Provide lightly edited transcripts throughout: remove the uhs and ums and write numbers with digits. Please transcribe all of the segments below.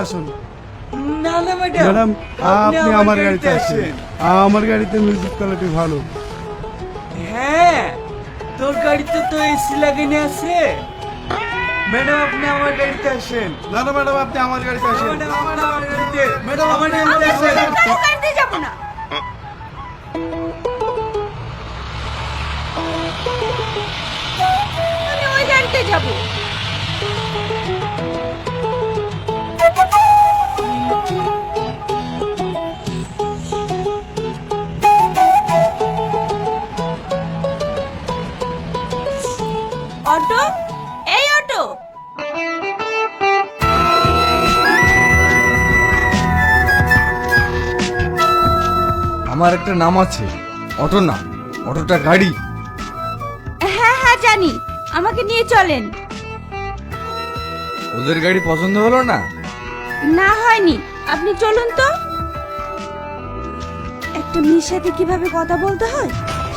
আসুন। না না ম্যাডাম, ম্যাডাম আপনি আমার গাড়িতে আসেন। আমার গাড়িতে মিউজিক কোয়ালিটি ভালো। হ্যাঁ, তোর গাড়িতে তো এসি লাগানো আছে। ম্যাডাম আপনি আমার গাড়িতে আসেন। না না ম্যাডাম আপনি আমার গাড়িতে আসেন। ম্যাডাম আমার গাড়িতে, ম্যাডাম আমার আপনি গাড়িতে আসেন। কারো গাড়িতে যাব না। আমি ওই গাড়িতে যাব। অটো, এই অটো। আমার একটা নাম আছে, অটো না, অটোটা গাড়ি। হ্যাঁ হ্যাঁ জানি, আমাকে নিয়ে চলেন। ওদের গাড়ি পছন্দ হলো না? না হয়নি, আপনি চলুন তো। একটা মেয়ের সাথে কিভাবে কথা বলতে হয়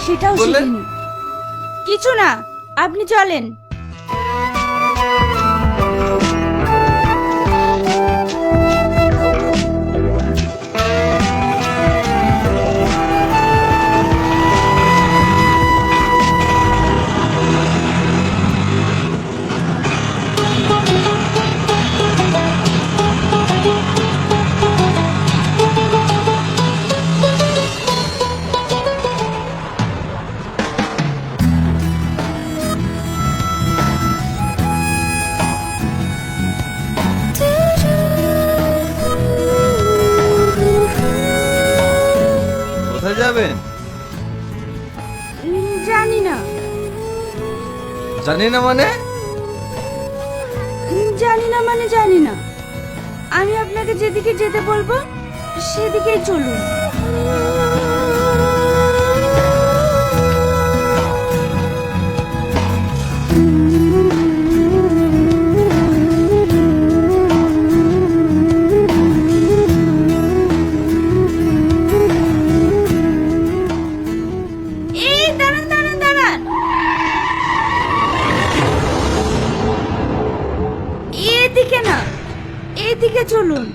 সেটাও বললেন? শিখিনি। কিছু না, আপনি চলেন। কোথায় যাবেন? জানি না। জানি না মানে? জানি না মানে জানি না। আমি আপনাকে যেদিকে যেতে বলবো সেদিকেই চলুন। এই দাঁড়ান দাঁড়ান দাঁড়ান, এদিকে না, এদিকে চলুন।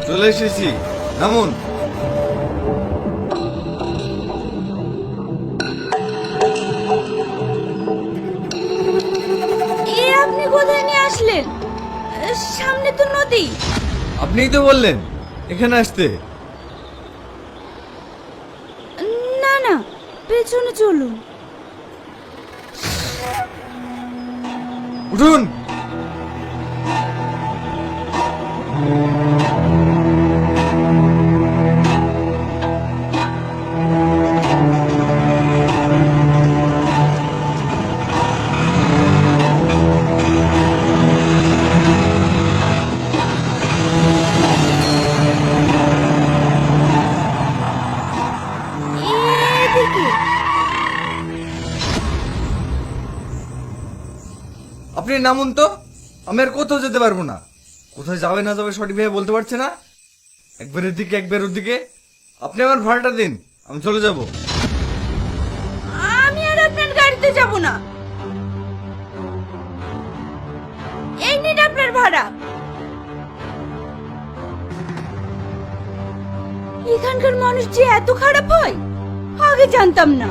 চলে এসেছি, নামুন। এ আপনি কোথায় নিয়ে আসলেন? সামনে তো নদী। আপনিই তো বললেন এখানে আসতে। না না, পেছনে চলুন। উঠুন। এদিকে। আপনি নামুন তো, আমি আর কোথাও যেতে পারবো না। কোথায় যাবে না যাবে সঠিকভাবে বলতে পারছে না। একবার এদিকে একবার ওদিকে। আপনি আমার ভাড়াটা দিন, আমি চলে যাব। আমি আর আপনার গাড়িতে যাব না। এই নিন আপনার ভাড়া। এখানকার মানুষ যে এত খারাপ হয় আগে জানতাম না।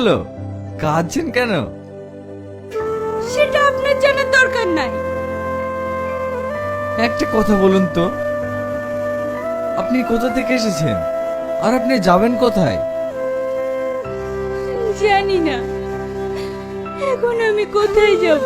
হলো? কাঁদছেন কেন? সেটা আপনার জানার দরকার নাই। একটা কথা বলুন তো, আপনি কোথা থেকে এসেছেন আর আপনি যাবেন কোথায়? জানি না এখন আমি কোথায় যাব।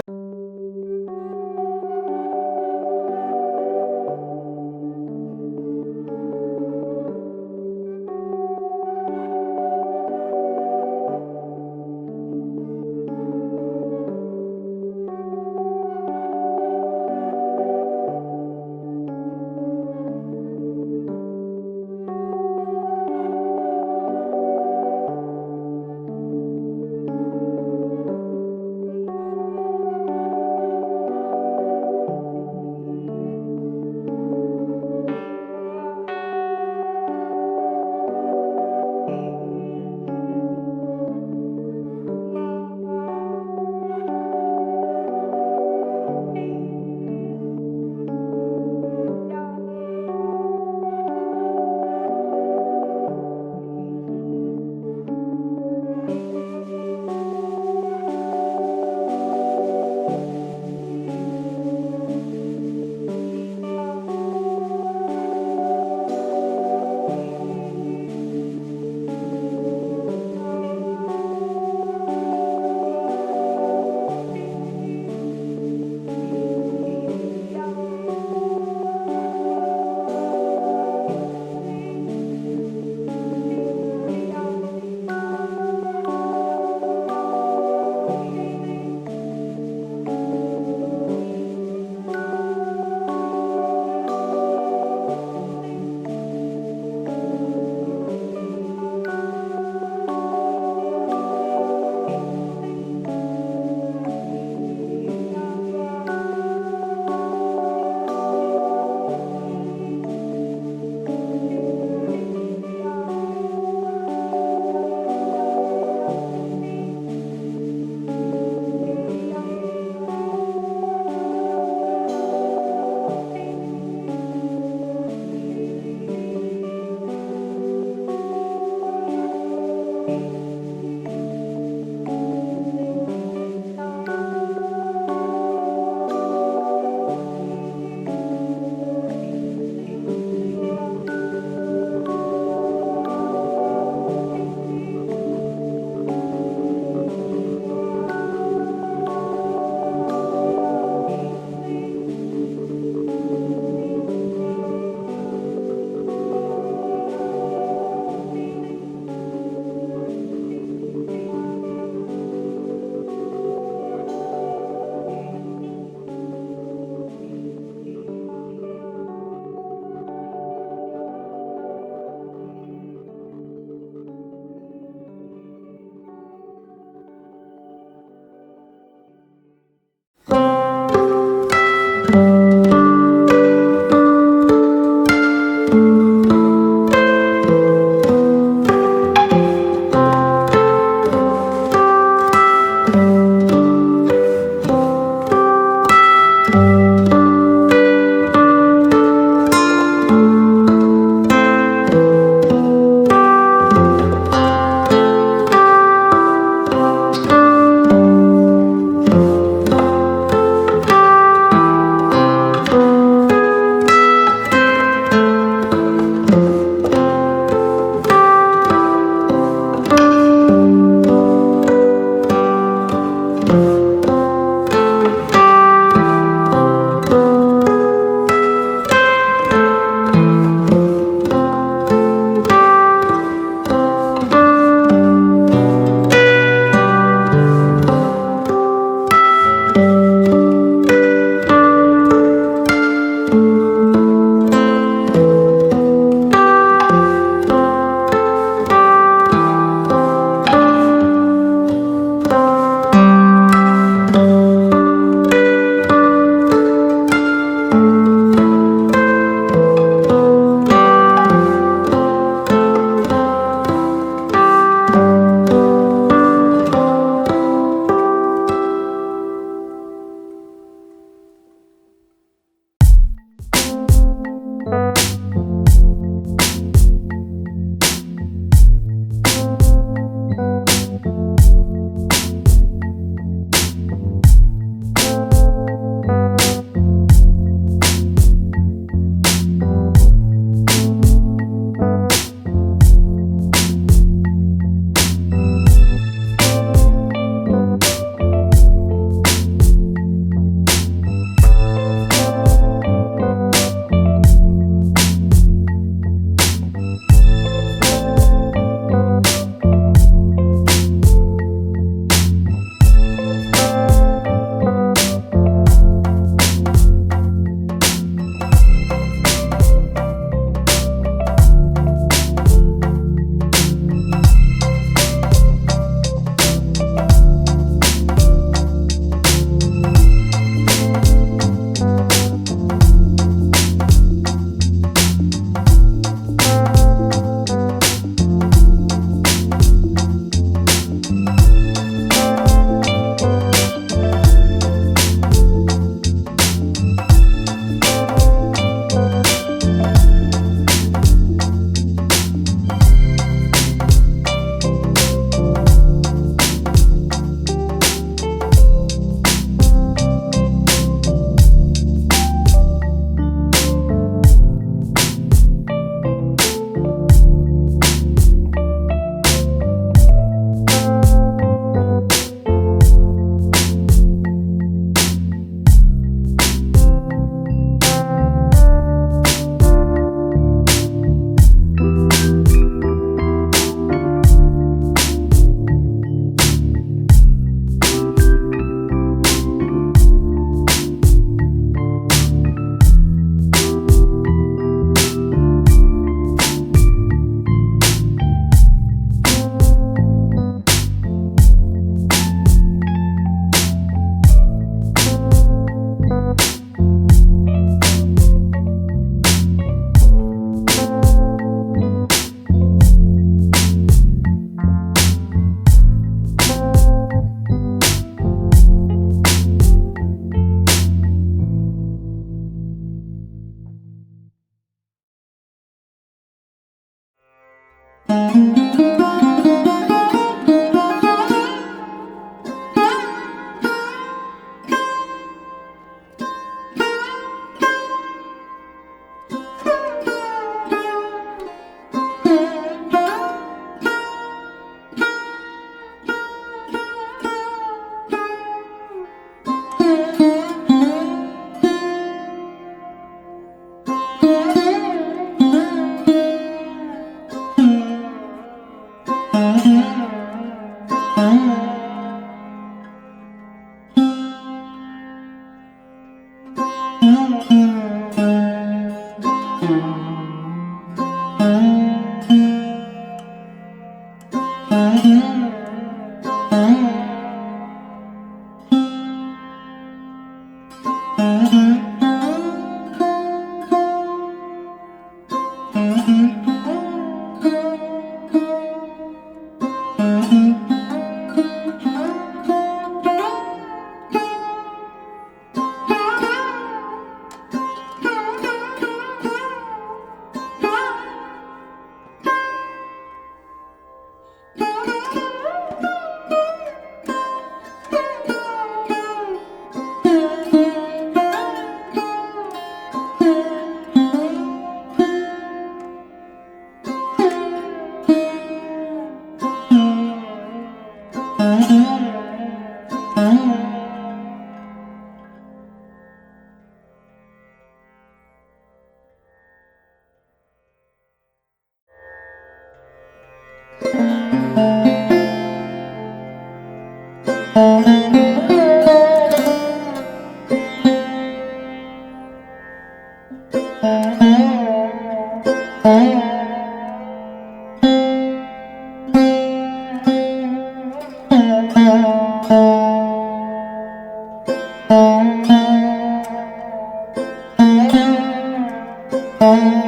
Thank you.